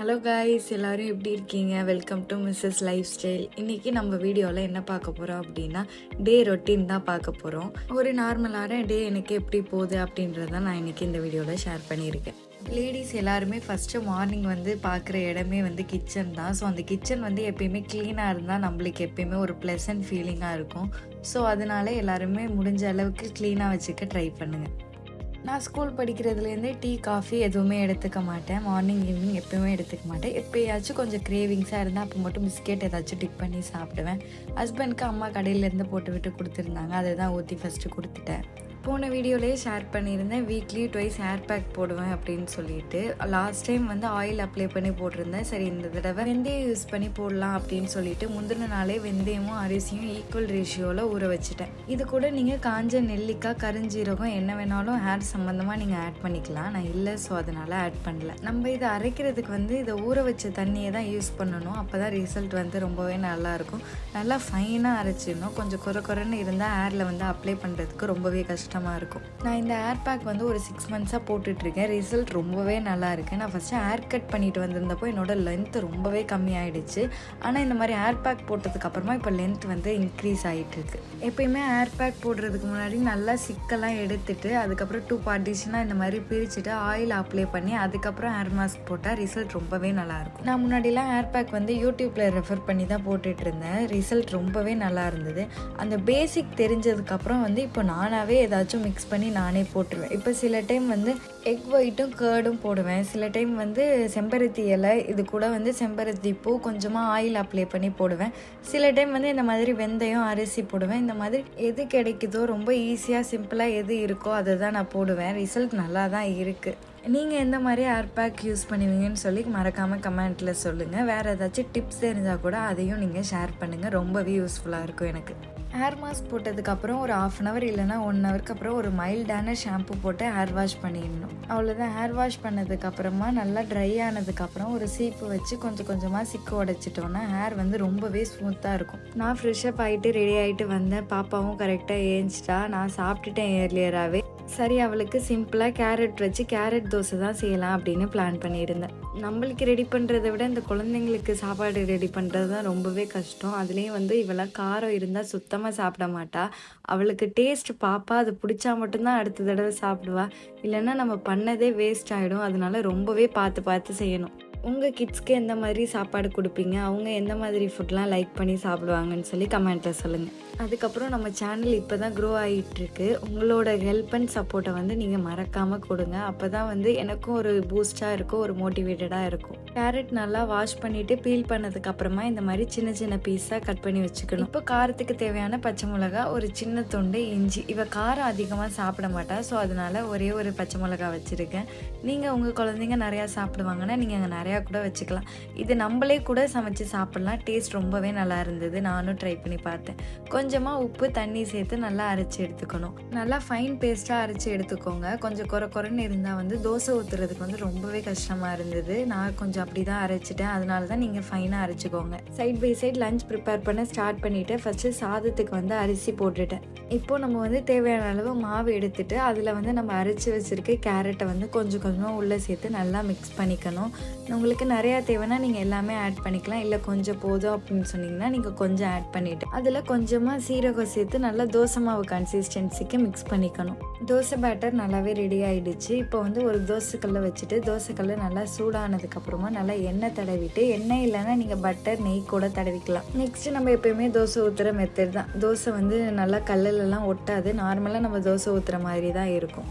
Hello guys, எல்லோரும் எப்படி இருக்கீங்க? Welcome to Mrs lifestyle. இன்றைக்கி நம்ம வீடியோவில் என்ன பார்க்க போகிறோம் அப்படின்னா டே ரொட்டீன் தான் பார்க்க போகிறோம். ஒரு நார்மலான டே எனக்கு எப்படி போகுது அப்படின்றத நான் இன்றைக்கி இந்த வீடியோவில் ஷேர் பண்ணியிருக்கேன். லேடிஸ் எல்லாருமே ஃபஸ்ட்டு மார்னிங் பார்க்குற இடமே கிச்சன் தான். ஸோ அந்த கிச்சன் எப்பயுமே க்ளீனாக இருந்தால் நம்மளுக்கு எப்பயுமே ஒரு ப்ளசன்ட் ஃபீலிங்காக இருக்கும். ஸோ அதனால எல்லாருமே முடிஞ்ச அளவுக்கு க்ளீனாக வச்சுக்க ட்ரை பண்ணுங்கள். நான் ஸ்கூல் படிக்கிறதுலேருந்தே டீ காஃபி எதுவுமே எடுத்துக்க மாட்டேன். மார்னிங் ஈவினிங் எப்போயுமே எடுத்துக்க மாட்டேன். எப்போயாச்சும் கொஞ்சம் கிரேவிங்ஸாக இருந்தால் அப்போ மட்டும் பிஸ்கெட் ஏதாச்சும் டிப் பண்ணி சாப்பிடுவேன். ஹஸ்பண்ட்க்கு அம்மா கடையிலேருந்து போட்டு விட்டு கொடுத்துருந்தாங்க, அதை தான் ஊற்றி ஃபஸ்ட்டு கொடுத்துட்டேன். போன வீடியோலேயே ஷேர் பண்ணியிருந்தேன், வீக்லி ட்வைஸ் ஹேர் பேக் போடுவேன் அப்படின்னு சொல்லிட்டு. லாஸ்ட் டைம் ஆயில் அப்ளை பண்ணி போட்டிருந்தேன். சரி, இந்த தடவை வெந்தயம் யூஸ் பண்ணி போடலாம் அப்படின்னு சொல்லிட்டு முந்தின நாளே வெந்தயமும் அரிசியும் ஈக்குவல் ரேஷியோவில் ஊற வச்சுட்டேன். இது கூட நீங்கள் காஞ்ச நெல்லிக்காய், கருஞ்சீரகம் என்ன வேணாலும் ஹேர் சம்மந்தமாக நீங்கள் ஆட் பண்ணிக்கலாம். நான் இல்லை, ஸோ அதனால் ஆட் பண்ணல. நம்ம இதை அரைக்கிறதுக்கு இதை ஊற வச்ச தண்ணியை தான் யூஸ் பண்ணணும். அப்போ தான் ரிசல்ட் ரொம்பவே நல்லாயிருக்கும். நல்லா ஃபைனாக அரைச்சிடணும். கொஞ்சம் குறைன்னு இருந்தால் ஹேரில் அப்ளை பண்ணுறதுக்கு ரொம்பவே கஷ்டமாக இருக்கும். நான் இந்த ஹேர் பேக் ஒரு 6 மந்த்ஸாக போட்டுட்ருக்கேன். ரிசல்ட் ரொம்பவே நல்லா இருக்குது. நான் ஃபஸ்ட்டு ஹேர் கட் பண்ணிட்டு வந்திருந்தப்போ என்னோட லென்த் ரொம்பவே கம்மியாயிடுச்சு. ஆனால் இந்த மாதிரி ஹேர் பேக் போட்டதுக்கப்புறமா இப்போ லென்த் இன்க்ரீஸ் ஆகிட்டுருக்கு. எப்பயுமே ஹேர் பேக் போடுறதுக்கு முன்னாடி நல்லா சிக்கெல்லாம் எடுத்துட்டு அதுக்கப்புறம் 2 பார்ட்டிஷனாக இந்த மாதிரி பிரிச்சுட்டு ஆயில் அப்ளை பண்ணி அதுக்கப்புறம் ஹேர் மாஸ்க் போட்டால் ரிசல்ட் ரொம்பவே நல்லாயிருக்கும். நான் முன்னாடிலாம் ஹேர் பேக் யூடியூப்பில் ரெஃபர் பண்ணி தான் போட்டுட்டு இருந்தேன். ரிசல்ட் ரொம்பவே நல்லா இருந்தது. அந்த பேசிக் தெரிஞ்சதுக்கப்புறம் இப்போ நானாகவே ஏதாச்சும் மிக்ஸ் பண்ணி நானே போட்டுருவேன். இப்போ சில டைம் எக் ஒயிட்டும் கர்டும் போடுவேன். சில டைம் செம்பருத்தி இலை, இது கூட செம்பருத்தி பூ, கொஞ்சமாக ஆயில் அப்ளை பண்ணி போடுவேன். சில டைம் இந்த மாதிரி வெந்தயம், அரிசி போடுவேன். இந்த மாதிரி எது கிடைக்குதோ ரொம்ப ஈஸியாக சிம்பிளாக எது இருக்கோ அதை தான் நான் போடுவேன். ரிசல்ட் நல்லா தான் இருக்குது. நீங்கள் எந்த மாதிரி ஹேர் பேக் யூஸ் பண்ணுவீங்கன்னு சொல்லி மறக்காமல் கமெண்ட்டில் சொல்லுங்கள். வேறு ஏதாச்சும் டிப்ஸ் தெரிஞ்சால் கூட அதையும் நீங்கள் ஷேர் பண்ணுங்கள். ரொம்பவே யூஸ்ஃபுல்லாக இருக்கும் எனக்கு. ஹேர் மாஸ்க் போட்டதுக்கப்புறம் ஒரு 1/2 hour இல்லைனா 1 hourக்கு அப்புறம் ஒரு மைல்டான ஷாம்பு போட்டு ஹேர் வாஷ் பண்ணிடணும். அவ்வளோதான். ஹேர் வாஷ் பண்ணதுக்கப்புறமா நல்லா ட்ரை ஆனதுக்கப்புறம் ஒரு சீப்பு வச்சு கொஞ்சமாக சிக்கு உடைச்சிட்டோன்னா ஹேர் ரொம்பவே ஸ்மூத்தாக இருக்கும். நான் ஃப்ரெஷ்ஷப் ஆகிட்டு ரெடி ஆகிட்டு வந்தேன். பாப்பாவும் கரெக்டாக ஏஞ்சிட்டா. நான் சாப்பிட்டுட்டேன் ஏர்லியராகவே. சரி, அவளுக்கு சிம்பிளாக கேரட் வச்சு கேரட் தோசை தான் செய்யலாம் அப்படின்னு பிளான் பண்ணியிருந்தேன். நம்மளுக்கு ரெடி பண்ணுறதை விட இந்த குழந்தைங்களுக்கு சாப்பாடு ரெடி பண்ணுறது தான் ரொம்பவே கஷ்டம். அதுலேயும் இவெல்லாம் காரம் இருந்தால் சுத்தமாக சாப்பிட மாட்டா. அவளுக்கு டேஸ்ட் பாப்பா அது பிடிச்சா மட்டும்தான் அடுத்த தடவை சாப்பிடுவா. இல்லைன்னா நம்ம பண்ணதே வேஸ்ட் ஆகிடும். அதனால ரொம்பவே பார்த்து செய்யணும். உங்கள் கிட்ஸ்க்கு எந்த மாதிரி சாப்பாடு கொடுப்பீங்க? அவங்க எந்த மாதிரி ஃபுட்லாம் லைக் பண்ணி சாப்பிடுவாங்கன்னு சொல்லி கமெண்ட்டில் சொல்லுங்கள். அதுக்கப்புறம் நம்ம சேனல் இப்போ தான் க்ரோ ஆகிட்டுருக்கு. உங்களோட ஹெல்ப் அண்ட் சப்போர்ட்டை நீங்கள் மறக்காமல் கொடுங்க. அப்போ தான் எனக்கும் ஒரு பூஸ்டாக இருக்கும், ஒரு மோட்டிவேட்டடாக இருக்கும். கேரட் நல்லா வாஷ் பண்ணிவிட்டு பீல் பண்ணதுக்கப்புறமா இந்த மாதிரி சின்ன பீஸாக கட் பண்ணி வச்சுக்கணும். இப்போ காரத்துக்கு தேவையான பச்சை மிளகா, ஒரு சின்ன துண்டு இஞ்சி. காரம் அதிகமாக சாப்பிட மாட்டா, ஸோ அதனால் ஒரே ஒரு பச்சை மிளகா வச்சுருக்கேன். நீங்கள் உங்கள் குழந்தைங்க நிறையா சாப்பிடுவாங்கன்னா நீங்கள் அங்கே நிறையா கூட வச்சுக்கலாம். இது நம்மளே கூட சமைச்சு சாப்பிட்லாம். டேஸ்ட் ரொம்பவே நல்லா இருந்தது. நானும் ட்ரை பண்ணி பார்த்தேன். கொஞ்சமாக உப்பு, தண்ணி சேர்த்து நல்லா அரைச்சி எடுத்துக்கணும். நல்லா ஃபைன் பேஸ்ட்டாக அரைச்சி எடுத்துக்கோங்க. கொஞ்சம் குறைன்னு இருந்தால் தோசை ஊற்றுறதுக்கு ரொம்பவே கஷ்டமாக இருந்தது. நான் கொஞ்சம் அப்படி தான் அரைச்சிட்டேன். அதனால தான் நீங்கள் ஃபைனாக அரைச்சிக்கோங்க. Side by side lunch prepare பண்ண ஸ்டார்ட் பண்ணிவிட்டு ஃபஸ்ட்டு சாதத்துக்கு அரிசி போட்டுட்டேன். இப்போது நம்ம தேவையான அளவு மாவு எடுத்துகிட்டு அதில் நம்ம அரைச்சி வச்சுருக்க கேரட்டை கொஞ்சமாக உள்ளே சேர்த்து நல்லா மிக்ஸ் பண்ணிக்கணும். உங்களுக்கு நிறையா தேவைன்னா நீங்கள் எல்லாமே ஆட் பண்ணிக்கலாம். இல்லை கொஞ்சம் போதும் அப்படின்னு சொன்னீங்கன்னா நீங்கள் கொஞ்சம் ஆட் பண்ணிவிட்டு அதில் கொஞ்சமாக சீரகம் சேர்த்து நல்லா தோசை மாவு கன்சிஸ்டன்சிக்கு மிக்ஸ் பண்ணிக்கணும். தோசை பேட்டர் நல்லாவே ரெடி ஆகிடுச்சு. இப்போ ஒரு தோசைக்கல்லை வச்சுட்டு தோசைக்கல்லை நல்லா சூடானதுக்கப்புறமா நல்லா எண்ணெய் தடவிட்டு, எண்ணெய் இல்லைன்னா நீங்கள் பட்டர், நெய் கூட தடவிக்கலாம். நெக்ஸ்ட்டு நம்ம எப்போயுமே தோசை ஊற்றுற மெத்தட் தான். தோசை நல்லா கல்லுலலாம் ஒட்டாது. நார்மலாக நம்ம தோசை ஊற்றுற மாதிரி தான் இருக்கும்.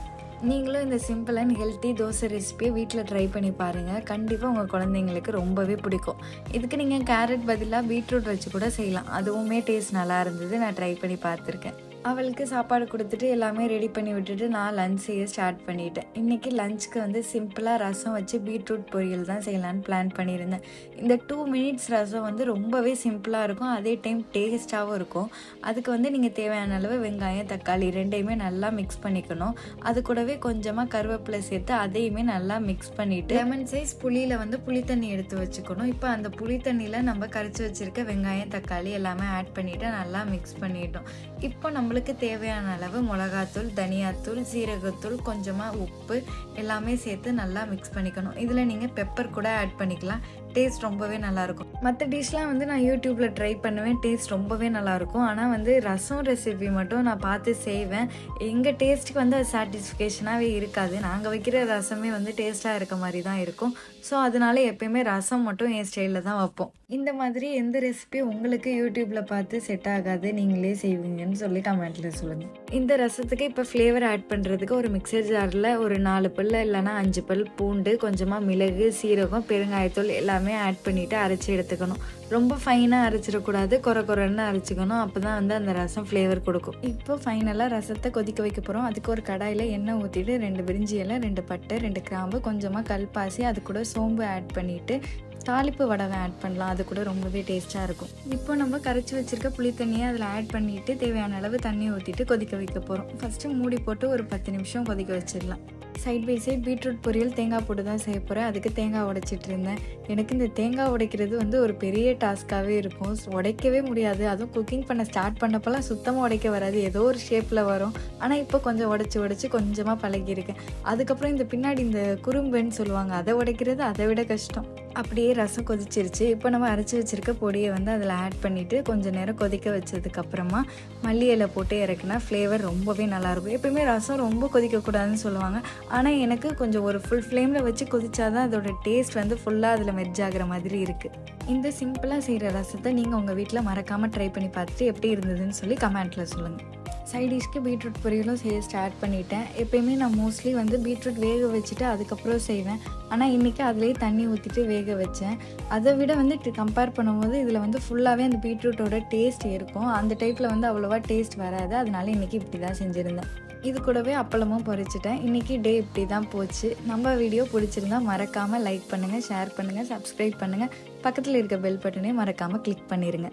நீங்களும் இந்த சிம்பிள் அண்ட் ஹெல்த்தி தோசை ரெசிபியை வீட்டில் ட்ரை பண்ணி பாருங்கள். கண்டிப்பாக உங்கள் குழந்தைங்களுக்கு ரொம்பவே பிடிக்கும். இதுக்கு நீங்கள் கேரட் பதிலாக பீட்ரூட் வச்சு கூட செய்யலாம். அதுவுமே டேஸ்ட் நல்லா இருந்தது. நான் ட்ரை பண்ணி பார்த்துருக்கேன். அவளுக்கு சாப்பாடு கொடுத்துட்டு எல்லாமே ரெடி பண்ணி விட்டுட்டு நான் லன்ச் செய்ய ஸ்டார்ட் பண்ணிட்டேன். இன்றைக்கி லஞ்சுக்கு சிம்பிளாக ரசம் வச்சு பீட்ரூட் பொரியல் தான் செய்யலான்னு பிளான் பண்ணியிருந்தேன். இந்த 2 minutes ரசம் ரொம்பவே சிம்பிளாக இருக்கும், அதே டைம் டேஸ்ட்டாகவும் இருக்கும். அதுக்கு நீங்கள் தேவையான அளவு வெங்காயம், தக்காளி ரெண்டையுமே நல்லா மிக்ஸ் பண்ணிக்கணும். அது கூடவே கொஞ்சமாக கருவேப்பிலை சேர்த்து அதையுமே நல்லா மிக்ஸ் பண்ணிவிட்டு லெமன் சைஸ் புளியில் புளி தண்ணி எடுத்து வச்சுக்கணும். இப்போ அந்த புளி தண்ணியில் நம்ம கரைச்சி வச்சுருக்க வெங்காயம், தக்காளி எல்லாமே ஆட் பண்ணிவிட்டு நல்லா மிக்ஸ் பண்ணிட்டோம். இப்போ நம்மளுக்கு நம்மளுக்கு தேவையான அளவு மிளகாத்தூள், தனியாத்தூள், சீரகத்தூள், கொஞ்சமாக உப்பு எல்லாமே சேர்த்து நல்லா மிக்ஸ் பண்ணிக்கணும். இதில் நீங்கள் பெப்பர் கூட ஆட் பண்ணிக்கலாம். டேஸ்ட் ரொம்பவே நல்லாயிருக்கும். மற்ற டிஷ்லாம் வந்து நான் யூடியூப்பில் ட்ரை பண்ணுவேன், டேஸ்ட் ரொம்பவே நல்லாயிருக்கும். ஆனால் வந்து ரசம் ரெசிபி மட்டும் நான் பார்த்து செய்வேன். எங்கள் டேஸ்ட்டுக்கு வந்து அது சாட்டிஸ்ஃபிகேஷனாகவே இருக்காது. நாங்கள் வைக்கிற ரசமே வந்து டேஸ்ட்டாக இருக்க மாதிரி தான் இருக்கும். ஸோ அதனால எப்பயுமே ரசம் மட்டும் என் ஸ்டைலில் தான் வைப்போம். இந்த மாதிரி எந்த ரெசிபி உங்களுக்கு யூடியூப்பில் பார்த்து செட் ஆகாது, நீங்களே செய்வீங்கன்னு சொல்லி கமெண்ட்டில் சொல்லுங்கள். இந்த ரசத்துக்கு இப்போ ஃப்ளேவர் ஆட் பண்ணுறதுக்கு ஒரு மிக்சர் ஜாரில் ஒரு 4 பல் இல்லைனா 5 பல் பூண்டு, கொஞ்சமாக மிளகு, சீரகம், பெருங்காயத்தூள் எல்லாமே ஆட் பண்ணிவிட்டு அரைச்சி எடுத்துக்கணும். ரொம்ப ஃபைனாக அரைச்சிடக்கூடாது, குறைன்னு அரைச்சிக்கணும். அப்போ தான் வந்து அந்த ரசம் ஃப்ளேவர் கொடுக்கும். இப்போ ஃபைனலாக ரசத்தை கொதிக்க வைக்க போகிறோம். அதுக்கு ஒரு கடாயில் எண்ணெய் ஊற்றிட்டு 2 பிரிஞ்சி இலை, 2 பட்டை, 2 கிராம்பு, கொஞ்சமாக கல்பாசி, அது கூட சோம்பு ஆட் பண்ணிவிட்டு தாளிப்பு வடவை ஆட் பண்ணலாம். அது கூட ரொம்பவே டேஸ்ட்டாக இருக்கும். இப்போ நம்ம கரைச்சி வச்சுருக்க புளி தண்ணியை அதில் ஆட் பண்ணிவிட்டு தேவையான அளவு தண்ணி ஊற்றிட்டு கொதிக்க வைக்க போகிறோம். ஃபஸ்ட்டு மூடி போட்டு ஒரு 10 நிமிஷம் கொதிக்க வச்சிடலாம். சைட் பை சைட் பீட்ரூட் பொரியல் தேங்காய் போட்டு தான் செய்ய போகிறேன். அதுக்கு தேங்காய் உடைச்சிட்டு இருந்தேன். எனக்கு இந்த தேங்காய் உடைக்கிறது வந்து ஒரு பெரிய டாஸ்க்காகவே இருக்கும். உடைக்கவே முடியாது. அதுவும் குக்கிங் பண்ண ஸ்டார்ட் பண்ணப்போலாம் சுத்தமாக உடைக்க வராது, ஏதோ ஒரு ஷேப்பில் வரும். ஆனால் இப்போ கொஞ்சம் உடைச்சி கொஞ்சமாக பழகியிருக்கேன். அதுக்கப்புறம் இந்த பின்னாடி இந்த குறும்புன்னு சொல்லுவாங்க, அதை உடைக்கிறது அதை விட கஷ்டம். அப்படியே ரசம் கொதிச்சிருச்சு. இப்போ நம்ம அரைச்சி வச்சுருக்க பொடியை வந்து அதில் ஆட் பண்ணிவிட்டு கொஞ்சம் நேரம் கொதிக்க வச்சதுக்கப்புறமா மல்லி இலை போட்டு இறக்குனா ஃப்ளேவர் ரொம்பவே நல்லாயிருக்கும். எப்போயுமே ரசம் ரொம்ப கொதிக்கக்கூடாதுன்னு சொல்லுவாங்க. ஆனால் எனக்கு கொஞ்சம் ஒரு ஃபுல் ஃப்ளேமில் வச்சு கொதிச்சாதான் அதோட டேஸ்ட் வந்து ஃபுல்லாக அதில் மெர்ஜ் ஆகிற மாதிரி இருக்குது. இந்த சிம்பிளாக செய்கிற ரசத்தை நீங்கள் உங்கள் வீட்டில் மறக்காமல் ட்ரை பண்ணி பார்த்துட்டு எப்படி இருந்ததுன்னு சொல்லி கமெண்ட்டில் சொல்லுங்கள். சைட் டிஷ்க்கு பீட்ரூட் பொரியலும் செய்ய ஸ்டார்ட் பண்ணிட்டேன். எப்போயுமே நான் மோஸ்ட்லி வந்து பீட்ரூட் வேக வச்சுட்டு அதுக்கப்புறம் செய்வேன். ஆனால் இன்றைக்கி அதிலே தண்ணி ஊற்றிட்டு வேக வச்சேன். அதை விட வந்து கம்பேர் பண்ணும்போது இதில் வந்து ஃபுல்லாகவே அந்த பீட்ரூட்டோட டேஸ்ட் இருக்கும். அந்த டைப்பில் வந்து அவ்வளோவா டேஸ்ட் வராது. அதனால இன்றைக்கி இப்படி தான் செஞ்சுருந்தேன். இது கூடவே அப்பளமும் பொரிச்சிட்டேன். இன்றைக்கி டே இப்படி தான் போச்சு. நம்ம வீடியோ பிடிச்சிருந்தா மறக்காமல் லைக் பண்ணுங்கள், ஷேர் பண்ணுங்கள், சப்ஸ்கிரைப் பண்ணுங்கள். பக்கத்தில் இருக்க பெல் பட்டனையும் மறக்காமல் கிளிக் பண்ணிடுங்க.